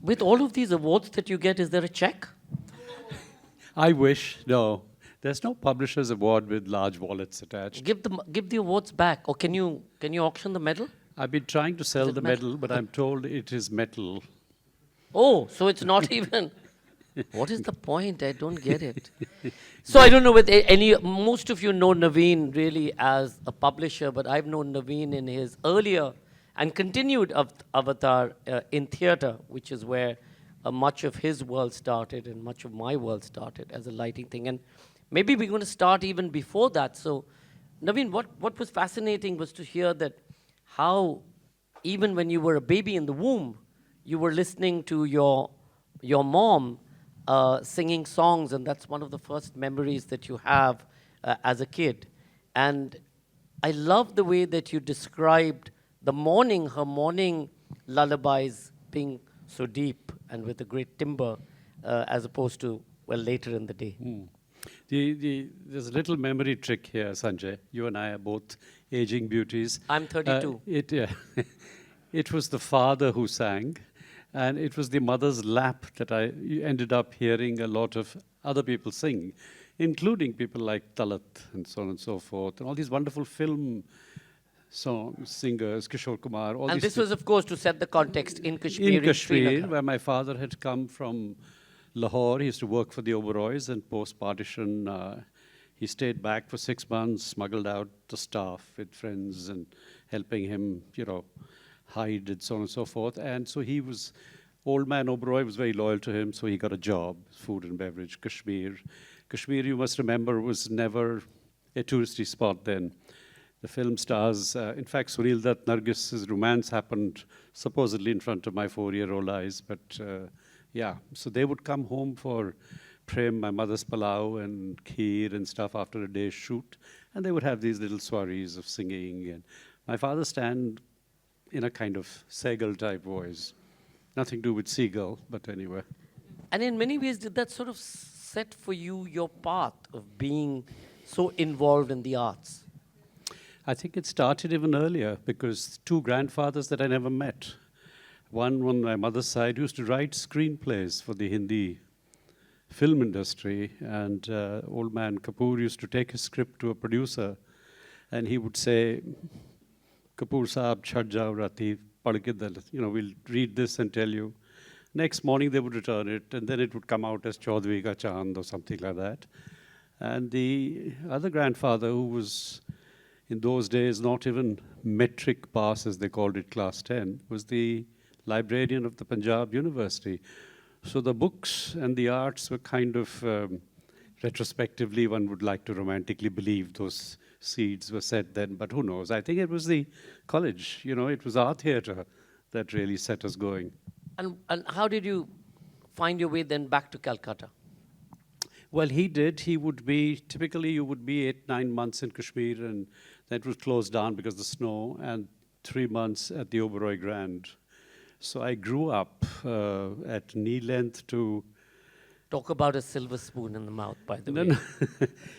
With all of these awards that you get, is there a check? I wish, no. There's no publisher's award with large wallets attached. Give the awards back, or can you auction the medal? I've been trying to sell it the metal? medal, but I'm told it is metal. Oh, so it's not even. What is the point? I don't get it. So I don't know with most of you know Naveen really as a publisher, but I've known Naveen in his earlier and continued avatar in theatre, which is where much of his world started and much of my world started as a lighting thing. And maybe we're going to start even before that. So Naveen, what was fascinating was to hear that how even when you were a baby in the womb, you were listening to your mom singing songs, and that's one of the first memories that you have as a kid. And I love the way that you described her morning lullabies being so deep and with a great timbre, as opposed to, well, later in the day. There's a little memory trick here, Sanjay. You and I are both aging beauties. I'm 32. It was the father who sang, and it was the mother's lap that I ended up hearing a lot of other people sing, including people like Talat and so on and so forth, and all these wonderful film singers, Kishore Kumar. And this was, of course, to set the context in Kashmir. In Kashmir, where my father had come from Lahore. He used to work for the Oberois, and post-partition, he stayed back for 6 months, smuggled out the staff with friends and helping him, hide and so on and so forth. And so he was, old man Oberoi was very loyal to him, so he got a job, food and beverage, Kashmir. Kashmir, you must remember, was never a touristy spot then. The film stars, in fact, Sunil Dutt, Nargis's romance happened supposedly in front of my 4-year-old eyes, but yeah. So they would come home for Prem, my mother's palau and kheer and stuff after a day's shoot, and they would have these little soirees of singing. And my father stand in a kind of Seagull type voice. Nothing to do with seagull, but anyway. And in many ways, did that sort of set for you your path of being so involved in the arts? I think it started even earlier, because 2 grandfathers that I never met. One on my mother's side used to write screenplays for the Hindi film industry, and old man Kapoor used to take his script to a producer, and he would say, Kapoor Saab, chhad jao rati, pad ke dal, we'll read this and tell you. Next morning they would return it, and then it would come out as Chaudhary Ka Chand or something like that. And the other grandfather, who was in those days not even metric pass, as they called it, class 10, was the librarian of the Punjab University. So the books and the arts were kind of, retrospectively, one would like to romantically believe those seeds were set then, but who knows? I think it was the college, it was our theatre that really set us going. And how did you find your way then back to Calcutta? Well, he did. He would be, typically you would be 8-9 months in Kashmir, and that was closed down because of the snow, and 3 months at the Oberoi Grand. So I grew up at knee length to... Talk about a silver spoon in the mouth, by the way. No.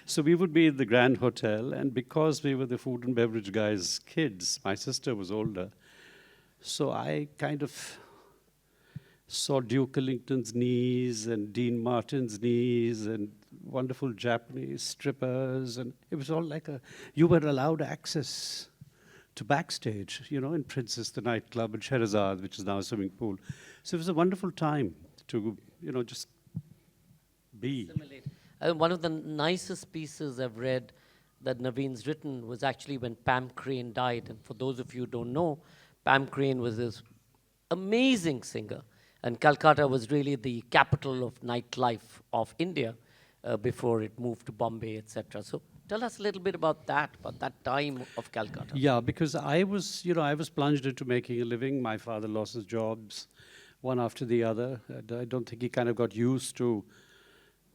So we would be in the Grand Hotel, and because we were the food and beverage guys' kids, my sister was older, so I kind of saw Duke Ellington's knees and Dean Martin's knees and wonderful Japanese strippers, and it was all like you were allowed access to backstage, in Princess, the nightclub, and Sherazad, which is now a swimming pool. So it was a wonderful time to, just be. One of the nicest pieces I've read that Naveen's written was actually when Pam Crane died. And for those of you who don't know, Pam Crane was this amazing singer. And Calcutta was really the capital of nightlife of India before it moved to Bombay, etc. So tell us a little bit about that time of Calcutta. Yeah, because I was plunged into making a living. My father lost his jobs one after the other. I don't think he kind of got used to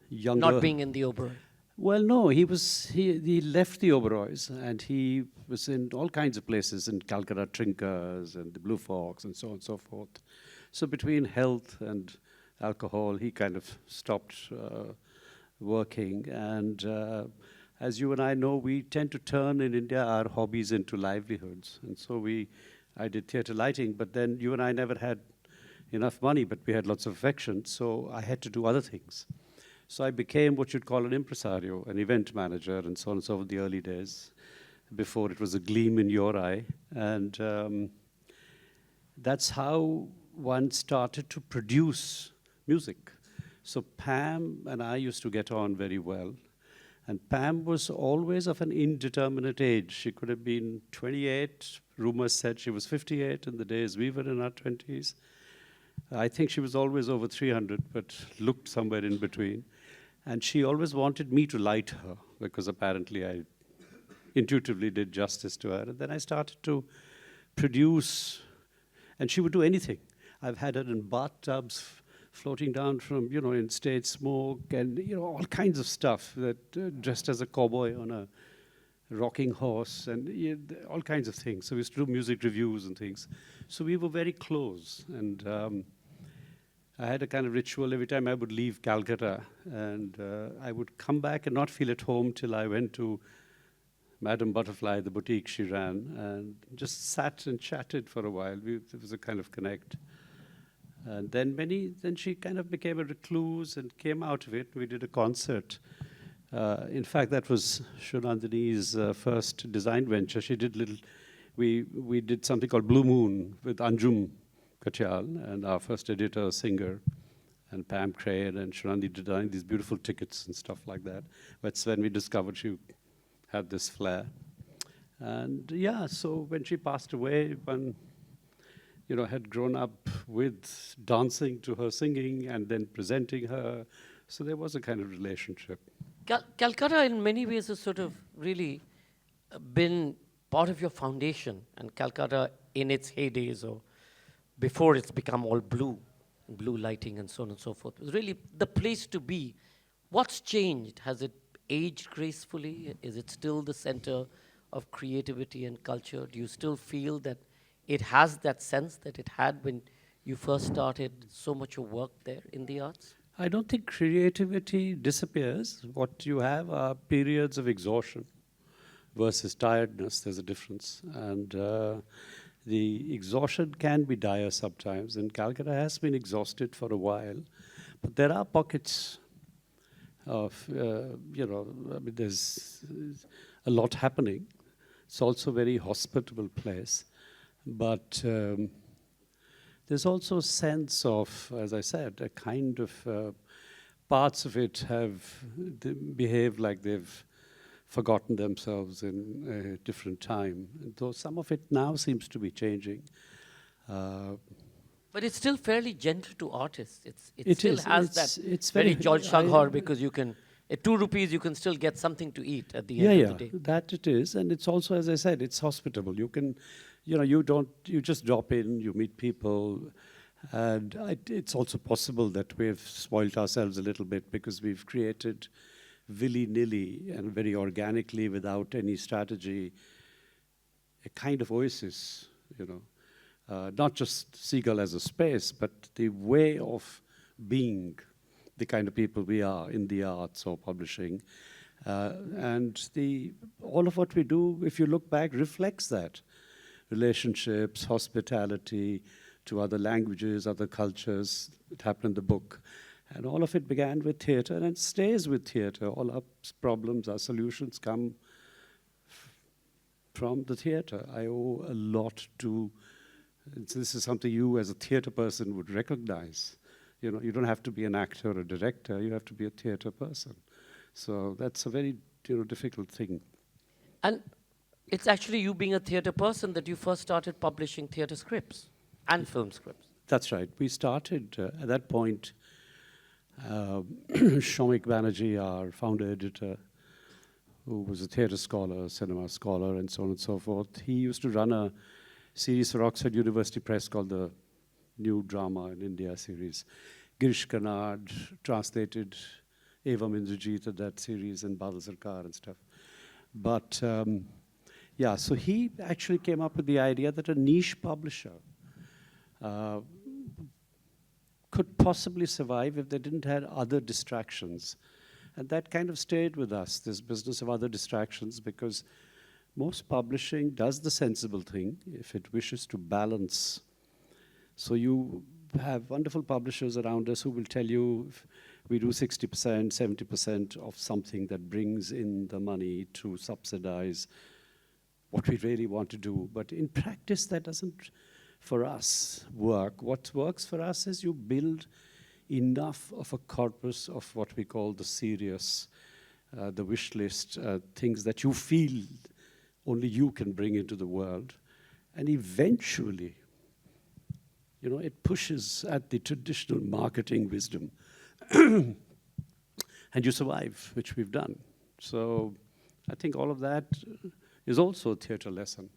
younger... Not being in the Oberoi. Well, no, he left the Oberois, and he was in all kinds of places in Calcutta, Trinkers and the Blue Fox and so on and so forth. So between health and alcohol, he kind of stopped working. And as you and I know, we tend to turn in India our hobbies into livelihoods. And so I did theatre lighting, but then you and I never had enough money, but we had lots of affection, so I had to do other things. So I became what you'd call an impresario, an event manager, and so on and so forth, the early days, before it was a gleam in your eye. And that's how one started to produce music. So Pam and I used to get on very well. And Pam was always of an indeterminate age. She could have been 28. Rumors said she was 58 in the days we were in our 20s. I think she was always over 300, but looked somewhere in between. And she always wanted me to light her, because apparently I intuitively did justice to her. And then I started to produce, and she would do anything. I've had her in bathtubs, floating down from, in stage smoke, and, all kinds of stuff, that dressed as a cowboy on a rocking horse, and all kinds of things. So we used to do music reviews and things. So we were very close. And I had a kind of ritual every time I would leave Calcutta, and I would come back and not feel at home till I went to Madame Butterfly, the boutique she ran, and just sat and chatted for a while. There was a kind of connect. And then she kind of became a recluse and came out of it. We did a concert. In fact, that was Shunandini's first design venture. She did we did something called Blue Moon with Anjum Katyal, and our first editor, singer, and Pam Crane, and Shunandi designed these beautiful tickets and stuff like that. That's when we discovered she had this flair. And yeah, so when she passed away, one had grown up with dancing to her singing and then presenting her. So there was a kind of relationship. Calcutta in many ways has sort of really been part of your foundation, and Calcutta in its heydays, or before it's become all blue lighting and so on and so forth, was really the place to be. What's changed? Has it aged gracefully? Is it still the center of creativity and culture? Do you still feel that it has that sense that it had when you first started so much of work there in the arts? I don't think creativity disappears. What you have are periods of exhaustion versus tiredness. There's a difference. And the exhaustion can be dire sometimes, and Calcutta has been exhausted for a while. But there are pockets of, there's a lot happening. It's also a very hospitable place. But there's also a sense of, as I said, a kind of parts of it behave like they've forgotten themselves in a different time. And though some of it now seems to be changing. But it's still fairly gentle to artists. It still has it's that very very Jol Shaghar, because you can, at 2 rupees, you can still get something to eat at the end of the day. That it is. And it's also, as I said, it's hospitable. You can, you just drop in, you meet people. And it's also possible that we've spoiled ourselves a little bit because we've created willy-nilly and very organically, without any strategy, a kind of oasis, not just Seagull as a space, but the way of being the kind of people we are in the arts or publishing. And all of what we do, if you look back, reflects that. Relationships, hospitality to other languages, other cultures. It happened in the book. And all of it began with theatre and it stays with theatre. All our problems, our solutions come from the theatre. I owe a lot to, this is something you as a theatre person would recognize. You don't have to be an actor or a director, you have to be a theatre person. So that's a very difficult thing. And it's actually you being a theatre person that you first started publishing theatre scripts and film scripts. That's right. We started, at that point, Shomik Banerjee, our founder editor, who was a theatre scholar, cinema scholar, and so on and so forth, he used to run a series for Oxford University Press called the New Drama in India series. Girish Karnad translated Evam Indrajit at that series and Badal Sarkar and stuff. But so he actually came up with the idea that a niche publisher could possibly survive if they didn't have other distractions. And that kind of stayed with us, this business of other distractions, because most publishing does the sensible thing if it wishes to balance. So have wonderful publishers around us who will tell you we do 60%, 70% of something that brings in the money to subsidize what we really want to do. But in practice, that doesn't, for us, work. What works for us is you build enough of a corpus of what we call the serious, the wish list, things that you feel only you can bring into the world. And eventually, you know, it pushes at the traditional marketing wisdom. And you survive, which we've done. So I think all of that is also a theater lesson.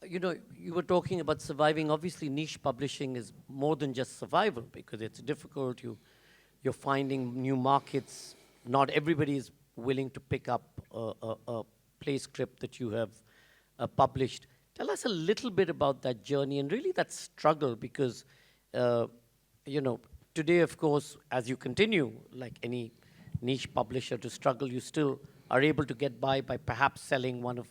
You know, you were talking about surviving. Obviously, niche publishing is more than just survival because it's difficult. You're finding new markets. Not everybody is willing to pick up a play script that you have published. Tell us a little bit about that journey and really that struggle because, you know, today, of course, as you continue, like any niche publisher to struggle, you still are able to get by perhaps selling one of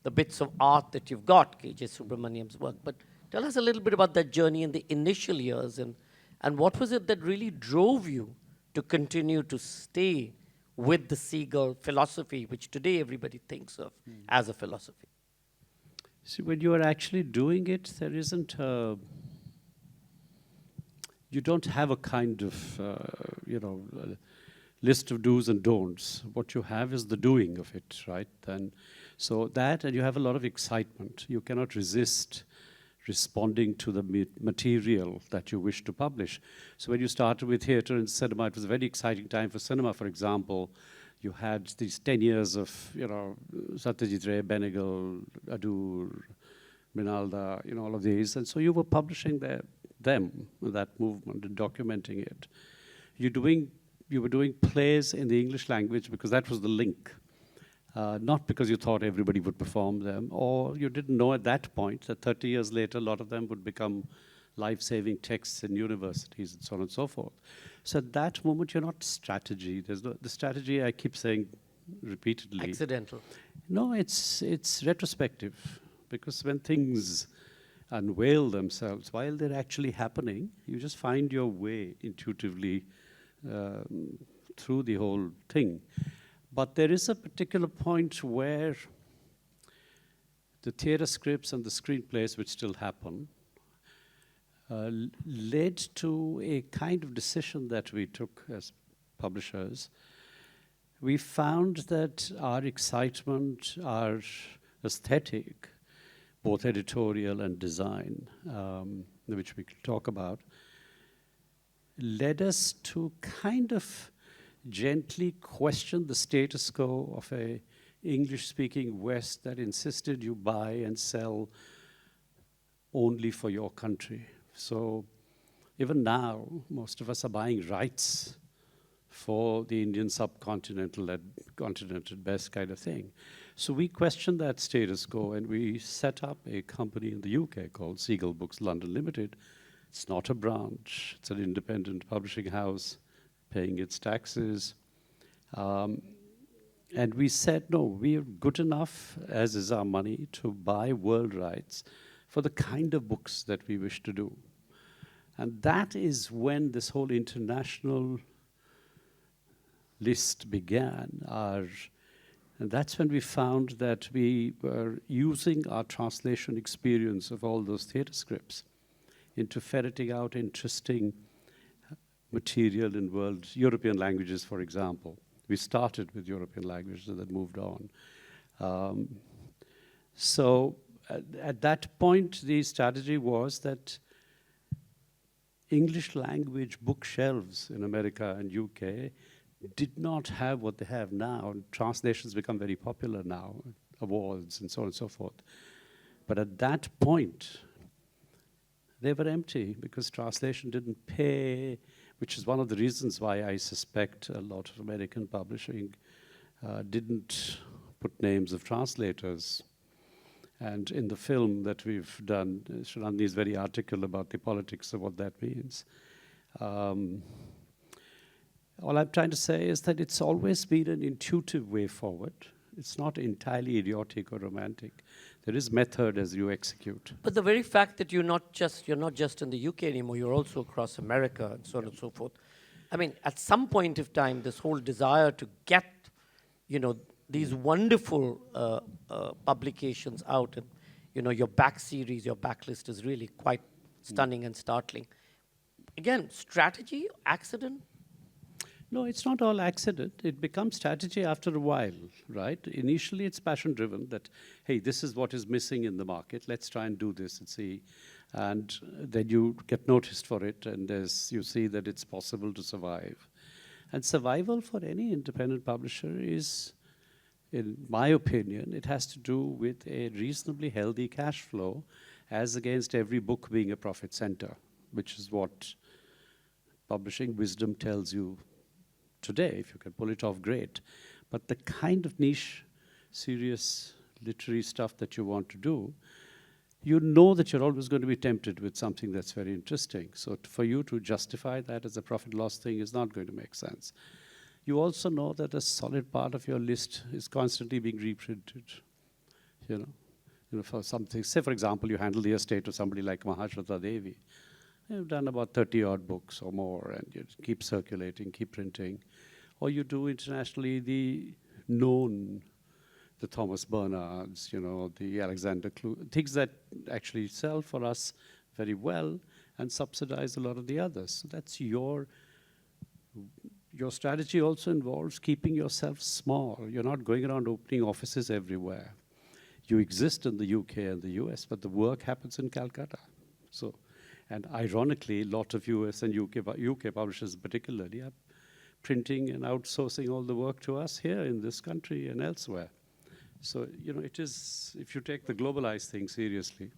the bits of art that you've got, K.J. Subramaniam's work. But tell us a little bit about that journey in the initial years and what was it that really drove you to continue to stay with the Seagull philosophy, which today everybody thinks of as a philosophy? See, when you are actually doing it, there isn't a, you don't have a kind of, you know, list of do's and don'ts. What you have is the doing of it, right? And so that, and you have a lot of excitement. You cannot resist responding to the material that you wish to publish. So when you started with theatre and cinema, it was a very exciting time for cinema, for example. You had these 10 years of, you know, Satyajit Ray, Benegal, Adur, Minalda, you know, all of these. And so you were publishing that movement, and documenting it. You were doing plays in the English language because that was the link. Not because you thought everybody would perform them, or you didn't know at that point that 30 years later, a lot of them would become life-saving texts in universities and so on and so forth. So at that moment, you're not strategy. There's no, the strategy I keep saying repeatedly. Accidental. No, it's retrospective, because when things unveil themselves, while they're actually happening, you just find your way intuitively through the whole thing. But there is a particular point where the theatre scripts and the screenplays, which still happen, led to a kind of decision that we took as publishers. We found that our excitement, our aesthetic, both editorial and design, which we could talk about, led us to kind of gently question the status quo of a English-speaking West that insisted you buy and sell only for your country. So even now, most of us are buying rights for the Indian subcontinental continent at best kind of thing. So we questioned that status quo, and we set up a company in the UK called Seagull Books London Limited. It's not a branch, it's an independent publishing house paying its taxes. And we said, no, we are good enough, as is our money, to buy world rights for the kind of books that we wish to do. And that is when this whole international list began. And that's when we found that we were using our translation experience of all those theatre scripts into ferreting out interesting material in European languages, for example. We started with European languages and then moved on. So at that point, the strategy was that English language bookshelves in America and UK did not have what they have now. Translations become very popular now, awards and so on and so forth. But at that point, they were empty because translation didn't pay, which is one of the reasons why I suspect a lot of American publishing didn't put names of translators. And in the film that we've done, Shalani is very articulate about the politics of what that means. All I'm trying to say is that it's always been an intuitive way forward. It's not entirely idiotic or romantic. There is method as you execute. But the very fact that you're not just in the UK anymore, you're also across America and so on and so forth. I mean, at some point of time, this whole desire to get, these wonderful publications out, and your back series, your backlist is really quite stunning and startling. Again, strategy, accident? No, it's not all accident. It becomes strategy after a while, right? Initially, it's passion-driven that, hey, this is what is missing in the market. Let's try and do this and see. And then you get noticed for it, and you see that it's possible to survive. And survival for any independent publisher is, in my opinion, it has to do with a reasonably healthy cash flow as against every book being a profit center, which is what publishing wisdom tells you today. If you can pull it off, great. But the kind of niche, serious literary stuff that you want to do, you know that you're always going to be tempted with something that's very interesting. So for you to justify that as a profit loss thing is not going to make sense. You also know that a solid part of your list is constantly being reprinted. For something, say for example, you handle the estate of somebody like Mahashweta Devi. You've done about 30 odd books or more, and you keep circulating, keep printing. Or you do internationally the Thomas Bernards, the Alexander Kluge, things that actually sell for us very well and subsidize a lot of the others. So that's your strategy also involves keeping yourself small. You're not going around opening offices everywhere. You exist in the UK and the US, but the work happens in Calcutta. And ironically, a lot of US and UK publishers particularly are printing and outsourcing all the work to us here in this country and elsewhere. So, it is, if you take the globalized thing seriously.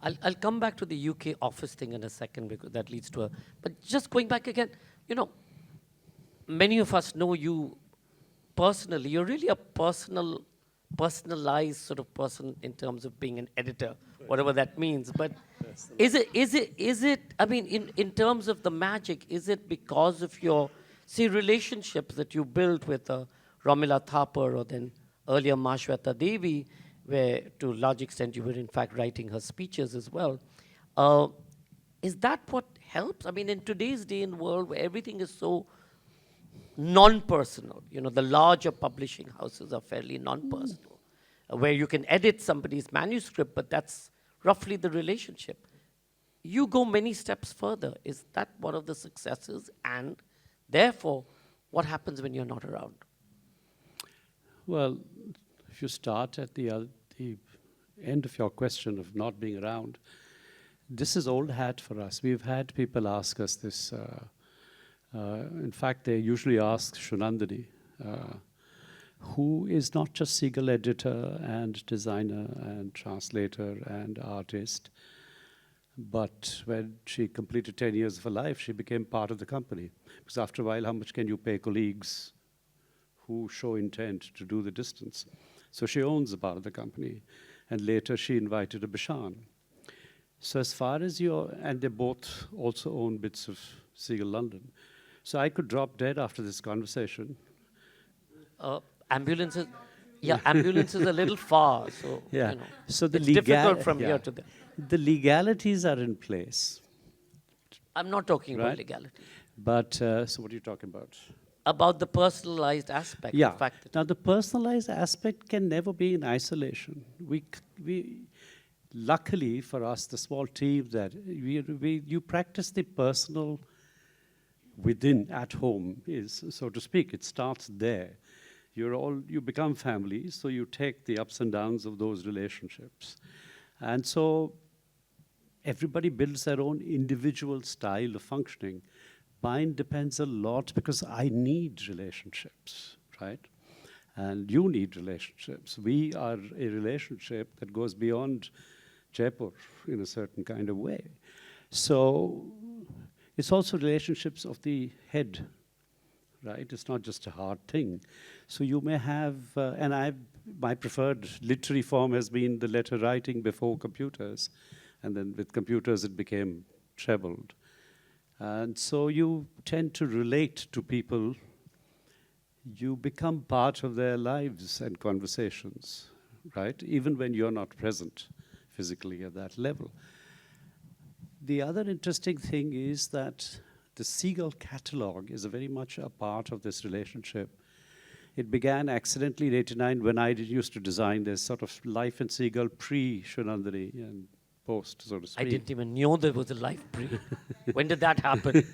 I'll come back to the UK office thing in a second, because that leads to but just going back again, many of us know you personally. You're really a personalized sort of person in terms of being an editor, whatever that means. But is it, I mean, in terms of the magic, is it because of your, relationships that you built with Romila Thapar, or then earlier Mahashweta Devi, where to a large extent you were in fact writing her speeches as well. Is that what helps? I mean, in today's day and world where everything is so non-personal, the larger publishing houses are fairly non-personal, where you can edit somebody's manuscript, but that's roughly the relationship. You go many steps further. Is that one of the successes? And therefore, what happens when you're not around? Well, if you start at the end of your question of not being around, this is old hat for us. We've had people ask us this. In fact, they usually ask Shunandani, who is not just Seagull editor and designer and translator and artist, but when she completed 10 years of her life, she became part of the company. Because after a while, how much can you pay colleagues who show intent to do the distance? So she owns a part of the company. And later she invited a Bishan. So as far as and they both also own bits of Seagull London. So I could drop dead after this conversation. Ambulances, ambulance is a little far, so so it's difficult from here to there. The legalities are in place. I'm not talking about legality. But so what are you talking about? About the personalized aspect. Yeah. The fact that now the personalized aspect can never be in isolation. We luckily for us, the small team that you practice the personal within at home is, so to speak. It starts there. You become family, so you take the ups and downs of those relationships. And so everybody builds their own individual style of functioning. Mine depends a lot because I need relationships, right? And you need relationships. We are a relationship that goes beyond Jaipur in a certain kind of way. So it's also relationships of the head, right? It's not just a hard thing. So you may have, my preferred literary form has been the letter writing before computers. And then with computers, it became trebled. And so you tend to relate to people you become part of their lives and conversations, right? Even when you're not present physically at that level. The other interesting thing is that the Seagull catalog is very much a part of this relationship. It began accidentally in '89 when I used to design this sort of life in Seagull pre-Shunandani and post, so to speak. I didn't even know there was a life break. When did that happen?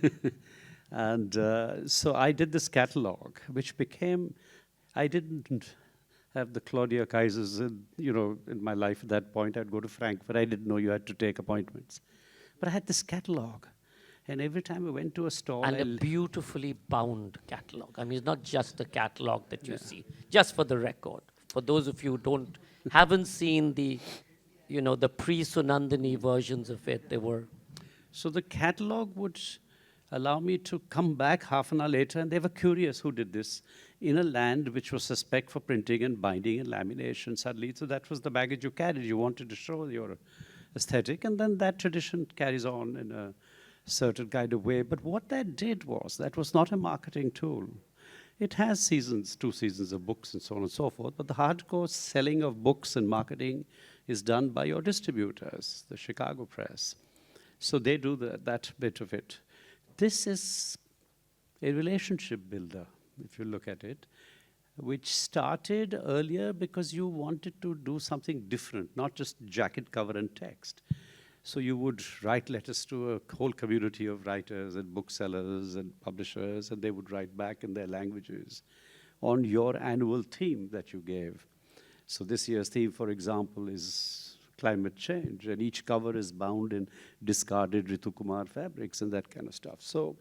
And so I did this catalog, which became, I didn't have the Claudia Kaisers in my life at that point. I'd go to Frankfurt. I didn't know you had to take appointments. But I had this catalog. And every time I went to a stall, And a beautifully bound catalog. I mean, it's not just a catalog that you see. Just for the record, for those of you who haven't seen the pre-Sunandani versions of it, they were. So the catalog would allow me to come back half an hour later, and they were curious who did this in a land which was suspect for printing and binding and lamination suddenly. So that was the baggage you carried. You wanted to show your aesthetic, and then that tradition carries on in a certain kind of way. But what that did was, that was not a marketing tool. It has seasons, 2 seasons of books and so on and so forth, but the hardcore selling of books and marketing is done by your distributors, the Chicago Press. So they do that bit of it. This is a relationship builder, if you look at it, which started earlier because you wanted to do something different, not just jacket cover and text. So you would write letters to a whole community of writers and booksellers and publishers, and they would write back in their languages on your annual theme that you gave. So this year's theme, for example, is climate change, and each cover is bound in discarded Ritu Kumar fabrics and that kind of stuff. So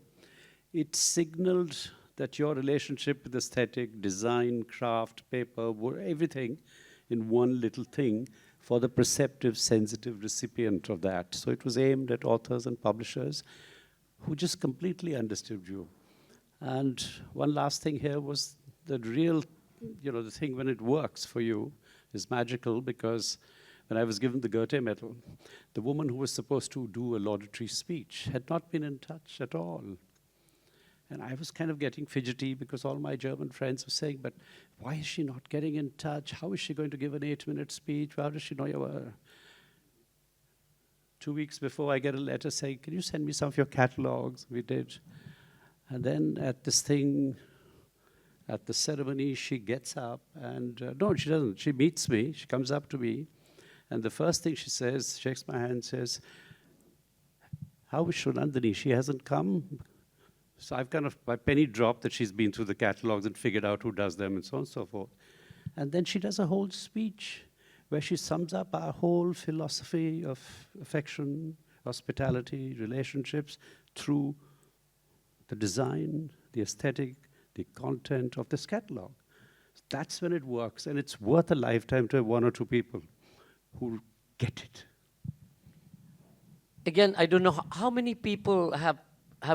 it signaled that your relationship with aesthetic, design, craft, paper, everything in one little thing for the perceptive, sensitive recipient of that. So it was aimed at authors and publishers who just completely understood you. And one last thing here was the real, the thing when it works for you is magical, because when I was given the Goethe medal, the woman who was supposed to do a laudatory speech had not been in touch at all. And I was kind of getting fidgety because all my German friends were saying, but why is she not getting in touch? How is she going to give an 8-minute speech? How does she know you? 2 weeks before, I get a letter saying, can you send me some of your catalogs? We did. And then at this thing, at the ceremony, she gets up and, no, she doesn't. She meets me. She comes up to me. And the first thing she says, shakes my hand, says, how is Shunandani? She hasn't come? So I've kind of, my penny dropped that she's been through the catalogs and figured out who does them and so on and so forth. And then she does a whole speech where she sums up our whole philosophy of affection, hospitality, relationships through the design, the aesthetic, the content of this catalog. That's when it works, and it's worth a lifetime to have 1 or 2 people who get it. Again, I don't know how many people have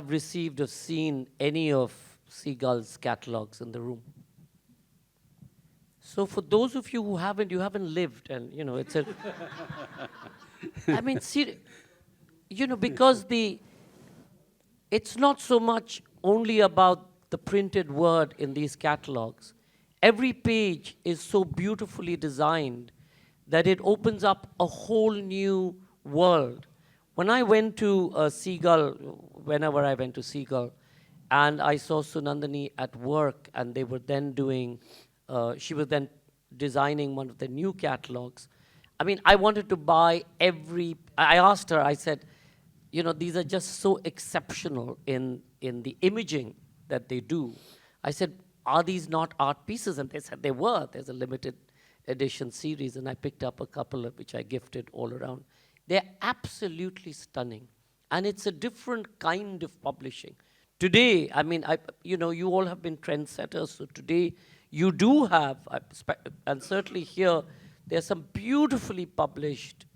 received or seen any of Seagull's catalogs in the room. So for those of you who haven't, you haven't lived, and it's a. I mean, because it's not so much only about the printed word in these catalogs. Every page is so beautifully designed that it opens up a whole new world. When I went to Seagull, whenever I went to Seagull, and I saw Sunandani at work, and they were then doing, she was then designing one of the new catalogs. I mean, I wanted to buy I asked her, I said, these are just so exceptional in the imaging that they do. I said, are these not art pieces? And they said they were. There's a limited edition series, and I picked up a couple of which I gifted all around. They're absolutely stunning. And it's a different kind of publishing. Today, I mean, you all have been trendsetters, so today you do have, and certainly here, there's some beautifully published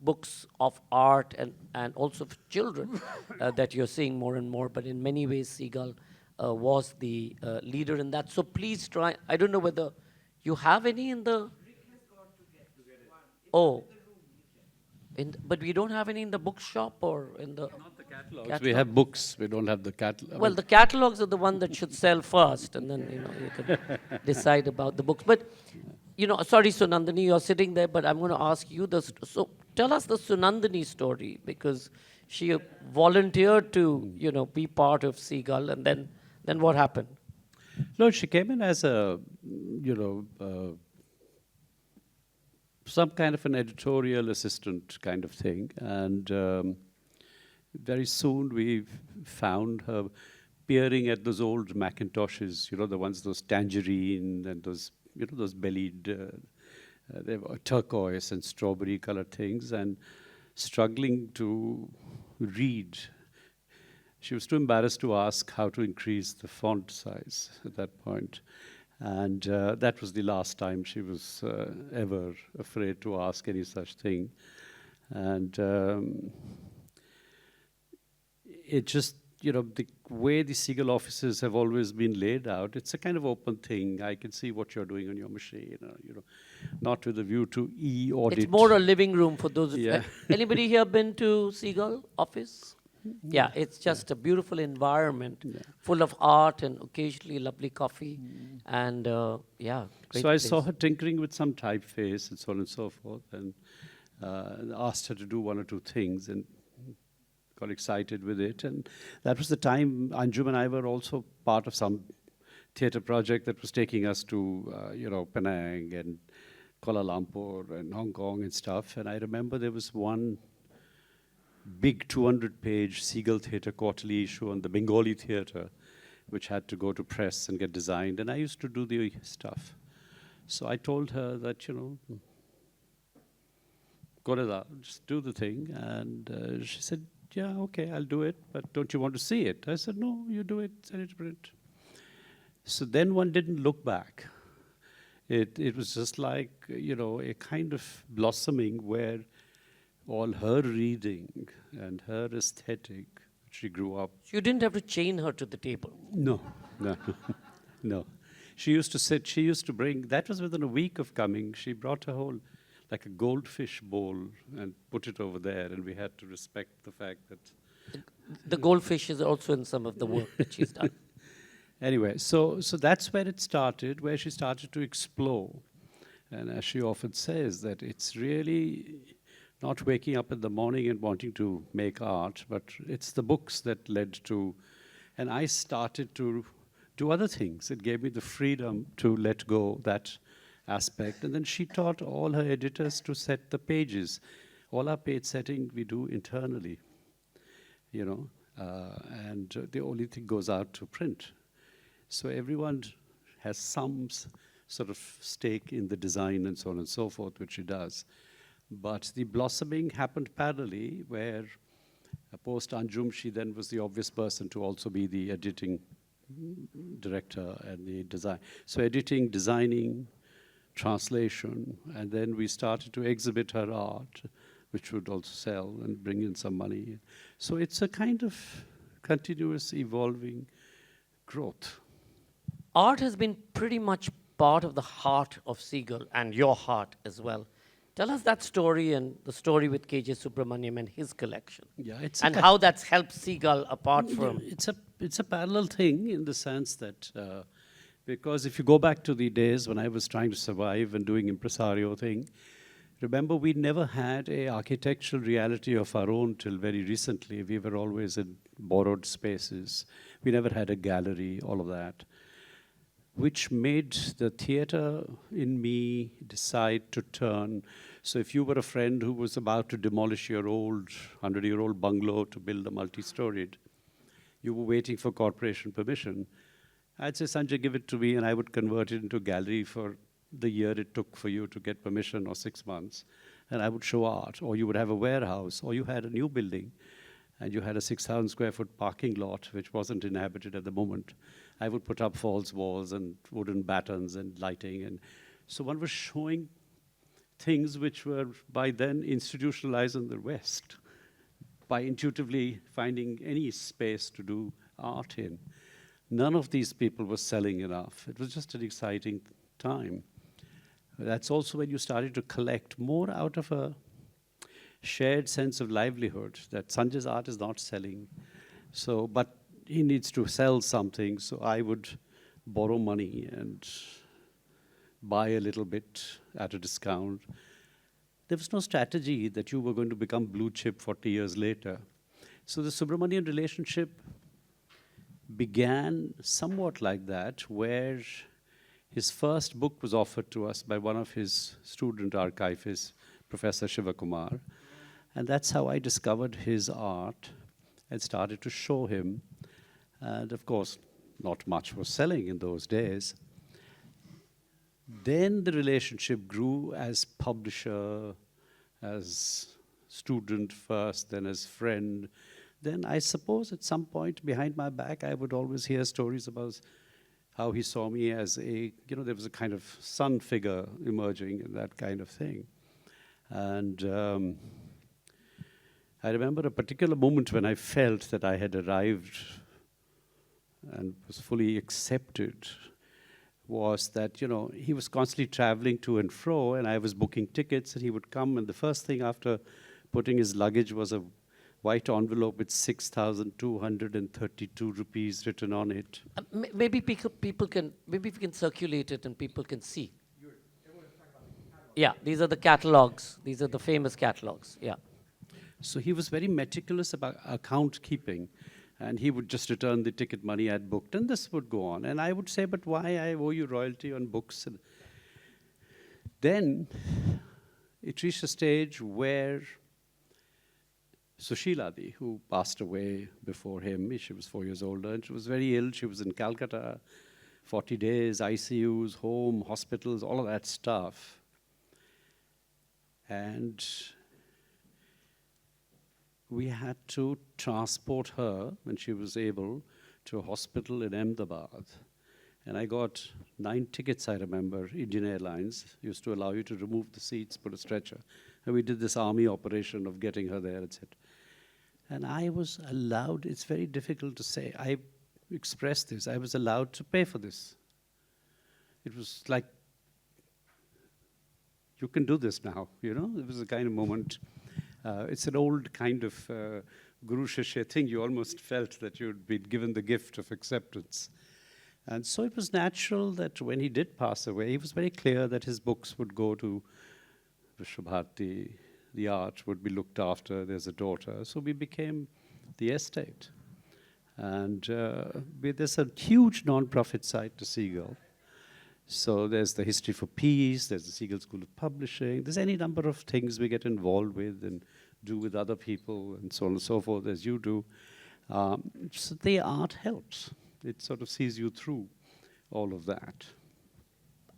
books of art and also for children that you're seeing more and more, but in many ways, Seagull was the leader in that. So please try, I don't know whether you have any in the... Oh. But we don't have any in the bookshop or in the... Not the catalogs. We have books. We don't have the catalog. Well, the catalogs are the one that should sell first, and then you can decide about the books. But sorry, Sunandini, you're sitting there, but I'm going to ask you this. So tell us the Sunandini story, because she volunteered to be part of Seagull, and then what happened? No, she came in as some kind of an editorial assistant kind of thing, and very soon we found her peering at those old Macintoshes, the ones, those tangerine and those, those bellied, they were turquoise and strawberry colored things, and struggling to read. She was too embarrassed to ask how to increase the font size at that point. And that was the last time she was ever afraid to ask any such thing. And it just, the way the Seagull offices have always been laid out, it's a kind of open thing. I can see what you're doing on your machine, not with a view to e-audit. It's more a living room for those of you. Yeah. Anybody here been to Seagull office? Yeah, it's just a beautiful environment, full of art and occasionally lovely coffee, and great So I place. saw her tinkering with some typeface and so on and so forth, and asked her to do one or two things, and got excited with it. And that was the time Anjum and I were also part of some theatre project that was taking us to Penang and Kuala Lumpur and Hong Kong and stuff. And I remember there was one big 200-page Seagull Theatre quarterly issue on the Bengali theatre, which had to go to press and get designed, and I used to do the stuff. So I told her that, go to that, just do the thing, and she said, yeah, okay, I'll do it, but don't you want to see it? I said, no, you do it, send it to print. So then one didn't look back. It was just like, a kind of blossoming where all her reading and her aesthetic, she grew up. You didn't have to chain her to the table. No. No. She used to sit, she used to bring, that was within a week of coming, she brought a whole, like a goldfish bowl and put it over there, and we had to respect the fact that... The goldfish is also in some of the work that she's done. Anyway, so that's where it started, where she started to explore. And as she often says, that it's really not waking up in the morning and wanting to make art, but it's the books that led to, and I started to do other things. It gave me the freedom to let go that aspect. And then she taught all her editors to set the pages. All our page setting we do internally, and the only thing goes out to print. So everyone has some sort of stake in the design and so on and so forth, which she does. But the blossoming happened parallelly, where post Anjum, she then was the obvious person to also be the editing director and the design. So editing, designing, translation, and then we started to exhibit her art, which would also sell and bring in some money. So it's a kind of continuous evolving growth. Art has been pretty much part of the heart of Seagull, and your heart as well. Tell us that story and the story with KJ Subramaniam and his collection. Yeah, and how that's helped Seagull apart from... It's a parallel thing in the sense that, because if you go back to the days when I was trying to survive and doing impresario thing, remember we never had a architectural reality of our own till very recently. We were always in borrowed spaces. We never had a gallery, all of that, which made the theatre in me decide to turn. So if you were a friend who was about to demolish your old 100-year-old bungalow to build a multi-storied, you were waiting for corporation permission, I'd say, Sanjay, give it to me, and I would convert it into a gallery for the year it took for you to get permission, or 6 months, and I would show art. Or you would have a warehouse, or you had a new building, and you had a 6,000 square foot parking lot, which wasn't inhabited at the moment. I would put up false walls and wooden battens and lighting. And so one was showing things which were by then institutionalized in the West, by intuitively finding any space to do art in. None of these people were selling enough. It was just an exciting time. That's also when you started to collect more out of a shared sense of livelihood that Sanjay's art is not selling. So, but he needs to sell something, so I would borrow money and buy a little bit at a discount. There was no strategy that you were going to become blue chip 40 years later. So the Subramanian relationship began somewhat like that, where his first book was offered to us by one of his student archivists, Professor Shivakumar. And that's how I discovered his art and started to show him. And of course, not much was selling in those days. Then the relationship grew as publisher, as student first, then as friend. Then I suppose at some point behind my back, I would always hear stories about how he saw me as a, there was a kind of sun figure emerging and that kind of thing. And I remember a particular moment when I felt that I had arrived and was fully accepted, was that, he was constantly traveling to and fro, and I was booking tickets, and he would come, and the first thing after putting his luggage was a white envelope with 6,232 rupees written on it. Maybe people can, maybe we can circulate it and people can see. Yeah, these are the catalogs. These are the famous catalogs, yeah. So he was very meticulous about account keeping, and he would just return the ticket money I'd booked, and this would go on. And I would say, but why I owe you royalty on books? And then it reached a stage where Sushiladi, who passed away before him, she was 4 years older, and she was very ill. She was in Calcutta, 40 days, ICUs, home, hospitals, all of that stuff. And we had to transport her, when she was able, to a hospital in Ahmedabad. And I got 9 tickets, I remember. Indian Airlines used to allow you to remove the seats, put a stretcher. And we did this army operation of getting her there, etc. And I was allowed, it's very difficult to say, I expressed this, I was allowed to pay for this. It was like, you can do this now, It was a kind of moment. It's an old kind of Guru Shishya thing. You almost felt that you'd been given the gift of acceptance. And so it was natural that when he did pass away, he was very clear that his books would go to Vishwabharati, the art would be looked after, there's a daughter. So we became the estate. And there's a huge non-profit side to Seagull. So there's the History for Peace, there's the Seagull School of Publishing, there's any number of things we get involved with and do with other people and so on and so forth, as you do. So the art helps. It sort of sees you through all of that.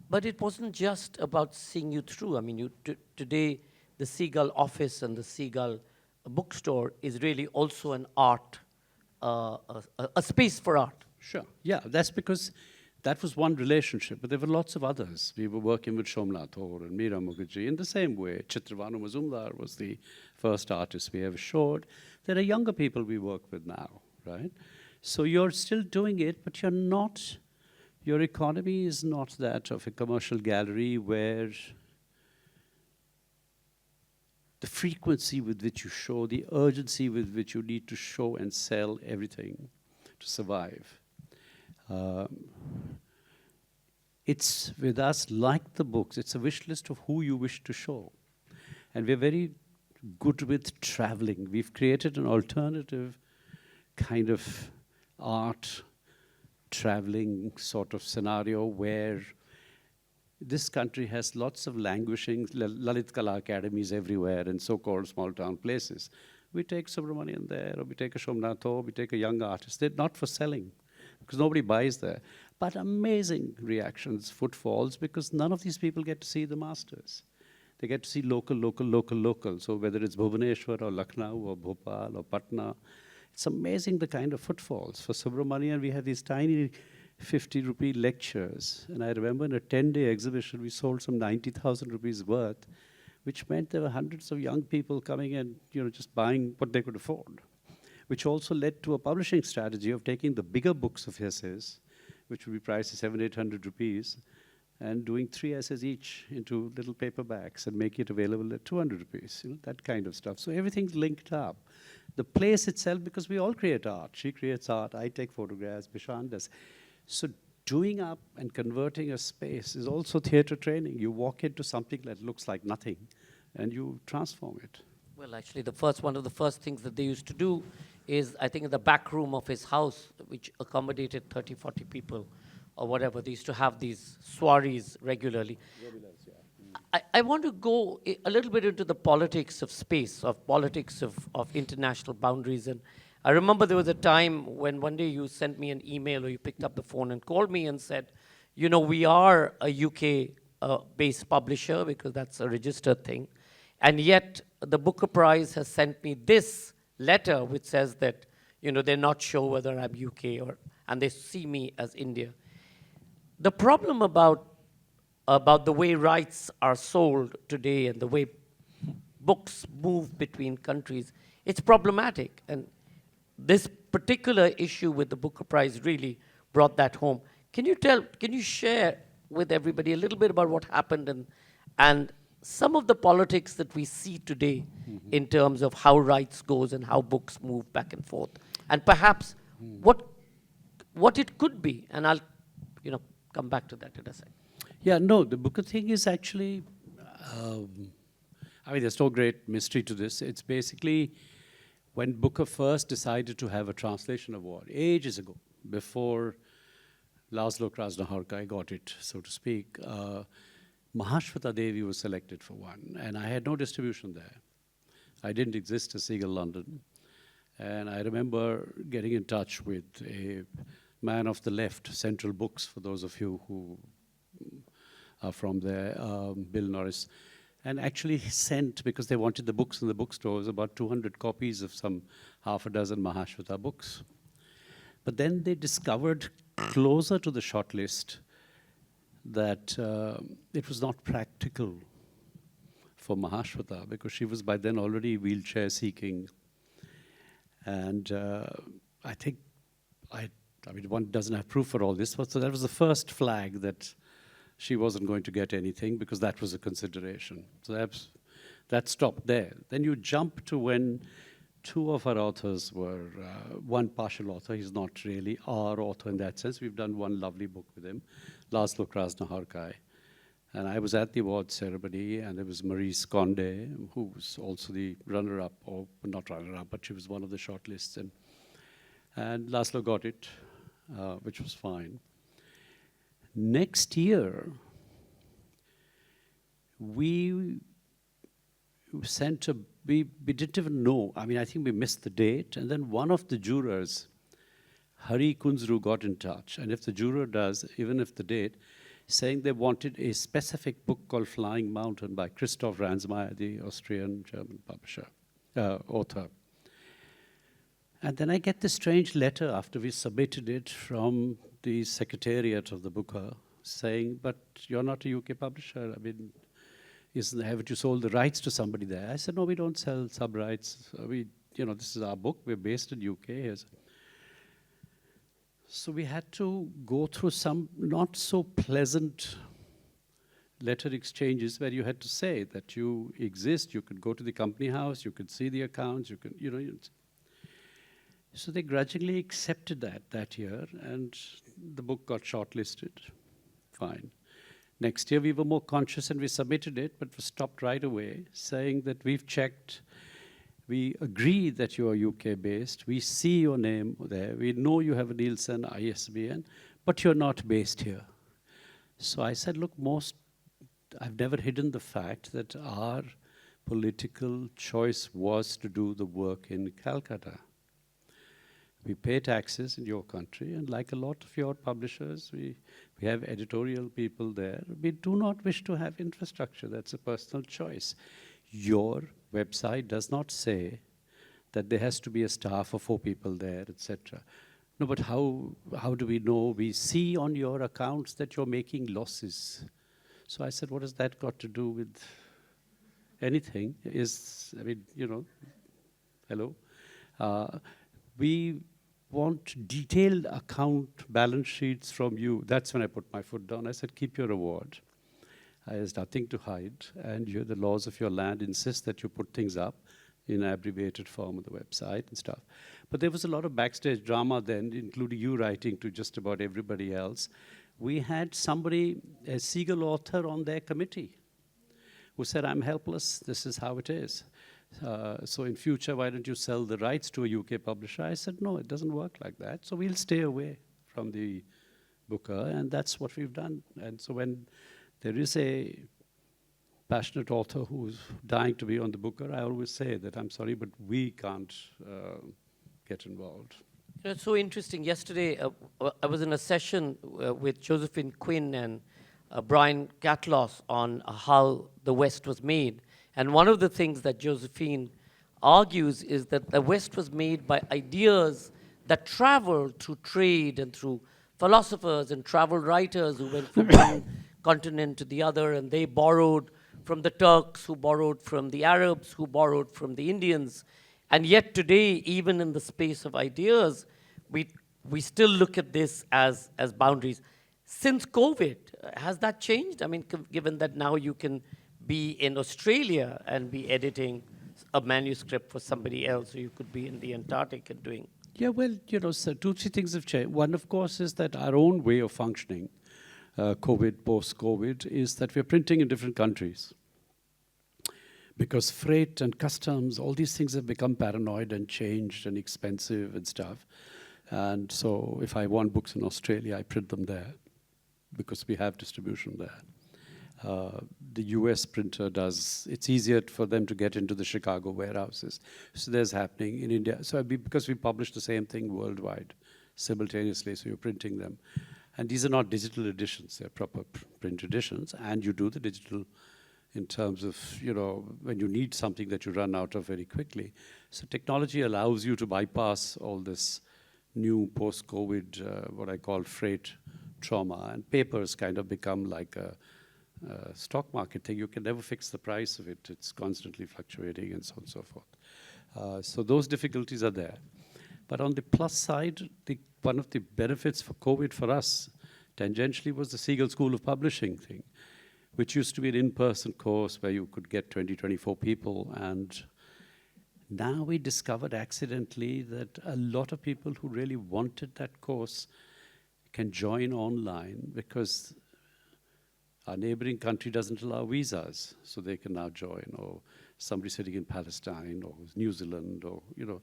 But it wasn't just about seeing you through. I mean, today, the Seagull office and the Seagull bookstore is really also an art, a space for art. Sure, yeah, that's because that was one relationship, but there were lots of others. We were working with Somnath Aur and Meera Mukherjee in the same way. Chitravanu Mazumdar was the first artist we ever showed. There are younger people we work with now, right? So you're still doing it, but you're not, your economy is not that of a commercial gallery where the frequency with which you show, the urgency with which you need to show and sell everything to survive. It's with us like the books. It's a wish list of who you wish to show. And we're very good with traveling. We've created an alternative kind of art traveling sort of scenario where this country has lots of languishing Lalit Kala academies everywhere in so-called small town places. We take Subramanian there, or we take a Somnath Aur, we take a young artist. They're not for selling, because nobody buys there. But amazing reactions, footfalls, because none of these people get to see the masters. They get to see local. So whether it's Bhubaneswar or Lucknow or Bhopal or Patna, it's amazing the kind of footfalls. For Subramanian, we had these tiny 50 rupee lectures. And I remember in a 10-day exhibition, we sold some 90,000 rupees worth, which meant there were hundreds of young people coming and just buying what they could afford, which also led to a publishing strategy of taking the bigger books of essays, which would be priced at 700-800 rupees, and doing 3 essays each into little paperbacks and make it available at 200 rupees, that kind of stuff. So everything's linked up. The place itself, because we all create art. She creates art, I take photographs, Bishan does. So doing up and converting a space is also theatre training. You walk into something that looks like nothing and you transform it. Well, actually, one of the first things that they used to do is, I think, in the back room of his house, which accommodated 30, 40 people or whatever, they used to have these soirees regularly. I want to go a little bit into the politics of space, of politics of international boundaries. And I remember there was a time when one day you sent me an email or you picked up the phone and called me and said, we are a UK-based publisher because that's a registered thing. And yet the Booker Prize has sent me this letter which says that, they're not sure whether I'm UK and they see me as India. The problem about the way rights are sold today and the way books move between countries, it's problematic. And this particular issue with the Booker Prize really brought that home. Can you share with everybody a little bit about what happened and some of the politics that we see today in terms of how rights goes and how books move back and forth, and perhaps what it could be, and I'll come back to that in a second. Yeah, no, the Booker thing is actually, there's no great mystery to this. It's basically when Booker first decided to have a translation award, ages ago, before Laszlo Krasznahorkai got it, so to speak, Mahashweta Devi was selected for one, and I had no distribution there. I didn't exist as Seagull London. And I remember getting in touch with a man of the left, Central Books, for those of you who are from there, Bill Norris, and actually sent, because they wanted the books in the bookstores, about 200 copies of some half a dozen Mahashweta books. But then they discovered closer to the shortlist that it was not practical for Mahashweta because she was by then already wheelchair seeking. And I think, one doesn't have proof for all this, so that was the first flag that she wasn't going to get anything because that was a consideration. So that stopped there. Then you jump to when two of our authors were, one partial author, he's not really our author in that sense. We've done one lovely book with him, Laszlo Krasznahorkai. And I was at the award ceremony, and there was Maurice Condé, who was also the runner-up, or not runner-up, but she was one of the shortlists. And Laszlo got it, which was fine. Next year, we didn't even know. I think we missed the date. And then one of the jurors, Hari Kunzru, got in touch. And if the juror does, even if the date, saying they wanted a specific book called Flying Mountain by Christoph Ransmayr, the Austrian-German publisher, author. And then I get this strange letter after we submitted it from the secretariat of the Booker saying, but you're not a UK publisher. Haven't you sold the rights to somebody there? I said, no, we don't sell sub-rights. This is our book. We're based in UK. So we had to go through some not so pleasant letter exchanges where you had to say that you exist, you could go to the company house, you could see the accounts, you could, So they grudgingly accepted that year, and the book got shortlisted. Fine. Next year we were more conscious and we submitted it, but was stopped right away, saying that we've checked, we agree that you are UK-based, we see your name there, we know you have a Nielsen ISBN, but you're not based here. So I said, look, I've never hidden the fact that our political choice was to do the work in Calcutta. We pay taxes in your country, and like a lot of your publishers, we have editorial people there. We do not wish to have infrastructure. That's a personal choice. Your website does not say that there has to be a staff of 4 people there, etc. No, but how do we know? We see on your accounts that you're making losses. So I said, what has that got to do with anything? Hello? want detailed account balance sheets from you. That's when I put my foot down. I said, keep your reward. There's nothing to hide, and the laws of your land insist that you put things up in abbreviated form on the website and stuff. But there was a lot of backstage drama then, including you writing to just about everybody else. We had somebody, a Siegel author on their committee, who said, I'm helpless, this is how it is. So in future, why don't you sell the rights to a UK publisher? I said, no, it doesn't work like that. So we'll stay away from the booker, and that's what we've done. And so when there is a passionate author who's dying to be on the booker, I always say that I'm sorry, but we can't get involved. You know, it's so interesting. Yesterday, I was in a session with Josephine Quinn and Brian Catloss on how the West was made. And one of the things that Josephine argues is that the West was made by ideas that traveled through trade and through philosophers and travel writers who went from one continent to the other, and they borrowed from the Turks, who borrowed from the Arabs, who borrowed from the Indians. And yet today, even in the space of ideas, we still look at this as boundaries. Since COVID, has that changed? I mean, given that now you can be in Australia and be editing a manuscript for somebody else, or you could be in the Antarctic and doing... Yeah, well, you know, so 2, 3 things have changed. One, of course, is that our own way of functioning, COVID, post-COVID, is that we're printing in different countries. Because freight and customs, all these things have become paranoid and changed and expensive and stuff. And so if I want books in Australia, I print them there because we have distribution there. The US printer does, it's easier for them to get into the Chicago warehouses. So there's happening in India. So because we publish the same thing worldwide simultaneously, so you're printing them. And these are not digital editions, they're proper print editions. And you do the digital in terms of, you know, when you need something that you run out of very quickly. So technology allows you to bypass all this new post-COVID, what I call freight trauma. And papers kind of become like a stock market thing. You can never fix the price of it. It's constantly fluctuating and so on and so forth. So those difficulties are there. But on the plus side, one of the benefits for COVID for us, tangentially, was the Siegel School of Publishing thing, which used to be an in-person course where you could get 20, 24 people. And now we discovered accidentally that a lot of people who really wanted that course can join online because our neighboring country doesn't allow visas, so they can now join, or somebody sitting in Palestine or New Zealand, or, you know.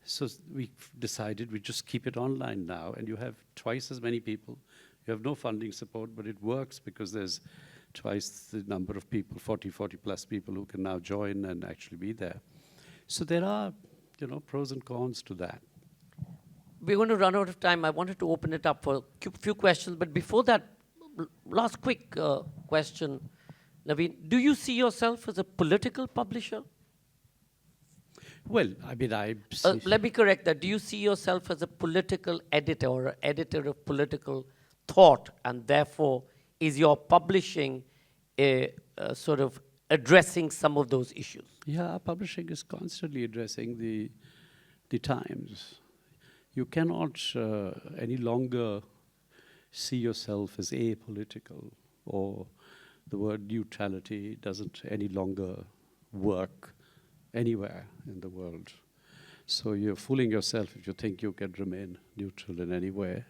So we decided we just keep it online now, and you have twice as many people. You have no funding support, but it works because there's twice the number of people, 40 plus people who can now join and actually be there. So there are, you know, pros and cons to that. We're going to run out of time. I wanted to open it up for a few questions, but before that, last quick question, Naveen. Do you see yourself as a political publisher? Well, I mean, let me correct that. Do you see yourself as a political editor or an editor of political thought, and therefore is your publishing sort of addressing some of those issues? Yeah, publishing is constantly addressing the times. You cannot any longer see yourself as apolitical, or the word neutrality doesn't any longer work anywhere in the world. So you're fooling yourself if you think you can remain neutral in any way.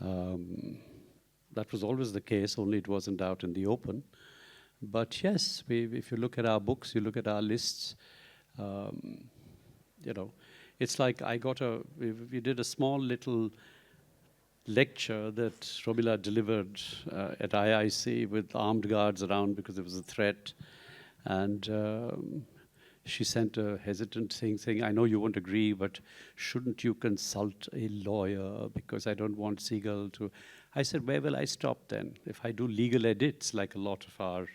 That was always the case, only it wasn't out in the open. But yes, if you look at our books, you look at our lists, you know, it's like we did a small little lecture that Romila delivered at IIC with armed guards around because there was a threat. And she sent a hesitant thing saying, I know you won't agree, but shouldn't you consult a lawyer because I don't want Siegel to... I said, where will I stop then? If I do legal edits, like a lot of our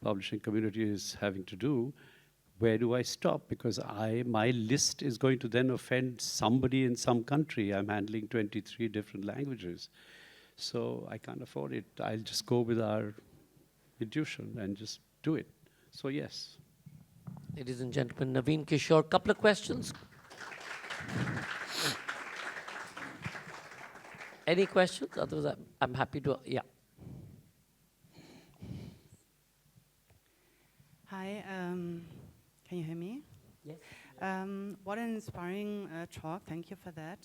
publishing community is having to do, where do I stop? Because my list is going to then offend somebody in some country. I'm handling 23 different languages. So I can't afford it. I'll just go with our intuition and just do it. So yes. Ladies and gentlemen, Naveen Kishore, couple of questions. Any questions? Otherwise, I'm happy to, yeah. Hi, can you hear me? Yes. What an inspiring talk. Thank you for that.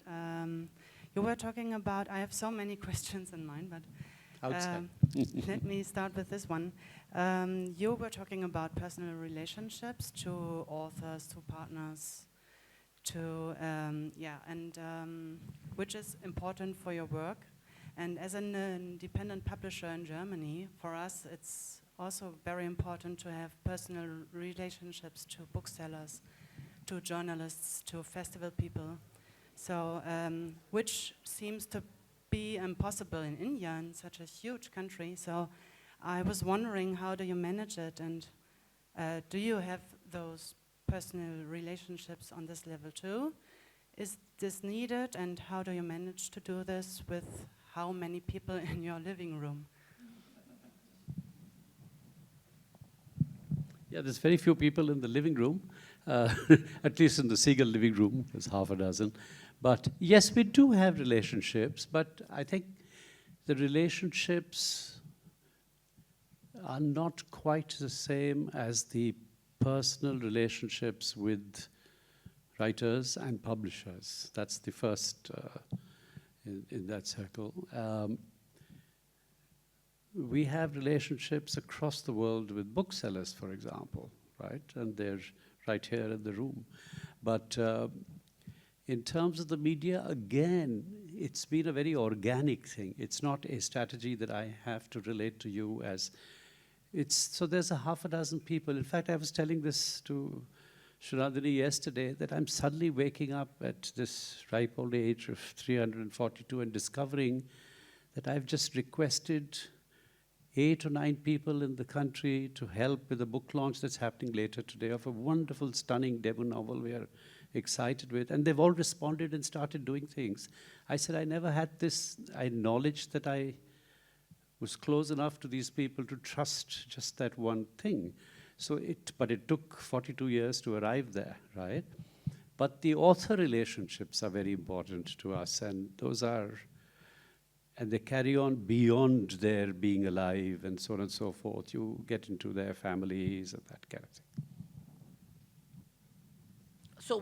You were talking about, I have so many questions in mind, but Outside. let me start with this one. You were talking about personal relationships to authors, to partners, to, which is important for your work. And as an independent publisher in Germany, for us it's also very important to have personal relationships to booksellers, to journalists, to festival people. So, which seems to be impossible in India, in such a huge country. So I was wondering, how do you manage it? And do you have those personal relationships on this level too? Is this needed? And how do you manage to do this with how many people in your living room? Yeah, there's very few people in the living room, at least in the Seagull living room, there's half a dozen. But yes, we do have relationships, but I think the relationships are not quite the same as the personal relationships with writers and publishers. That's the first in that circle. We have relationships across the world with booksellers, for example, right? And they're right here in the room. But in terms of the media, again, it's been a very organic thing. It's not a strategy that I have to relate to you as so there's a half a dozen people. In fact, I was telling this to Srinandini yesterday, that I'm suddenly waking up at this ripe old age of 342 and discovering that I've just requested 8 or 9 people in the country to help with a book launch that's happening later today of a wonderful, stunning debut novel we are excited with. And they've all responded and started doing things. I said, I never had this. I acknowledged that I was close enough to these people to trust just that one thing. But it took 42 years to arrive there, right? But the author relationships are very important to us, and they carry on beyond their being alive and so on and so forth. You get into their families and that kind of thing. So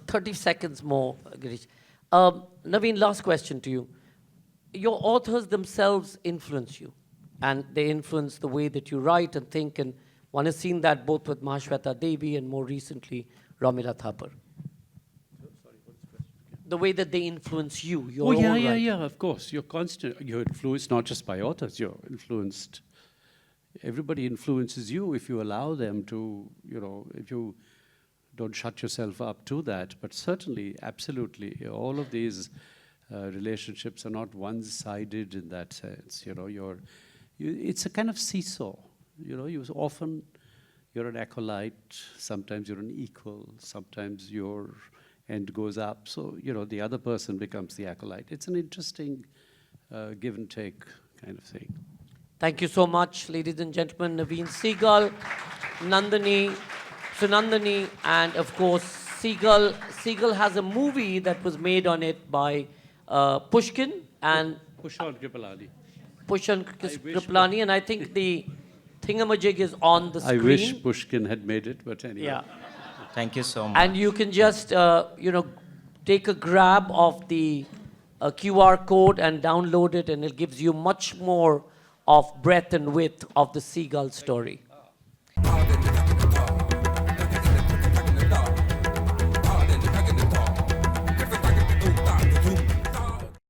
30 seconds more, Girish. Naveen, last question to you. Your authors themselves influence you, and they influence the way that you write and think, and one has seen that both with Mahashweta Devi and more recently, Ramila Thapar. The way that they influence you, your own writing. Yeah, of course. You're influenced not just by authors, you're influenced. Everybody influences you if you allow them to, if you don't shut yourself up to that. But certainly, absolutely, all of these relationships are not one-sided in that sense. It's a kind of seesaw. You're an acolyte, sometimes you're an equal, sometimes your end goes up. So, the other person becomes the acolyte. It's an interesting give and take kind of thing. Thank you so much, ladies and gentlemen. Naveen Seagull, Sunandini, and of course, Seagull. Seagull has a movie that was made on it by Pushkin and Pushan Kripalani. Pushan Kripalani, and I think the thingamajig is on the screen. I wish Pushkin had made it, but anyway. Yeah. Thank you so much. And you can just, take a grab of the QR code and download it, and it gives you much more of breadth and width of the Seagull story.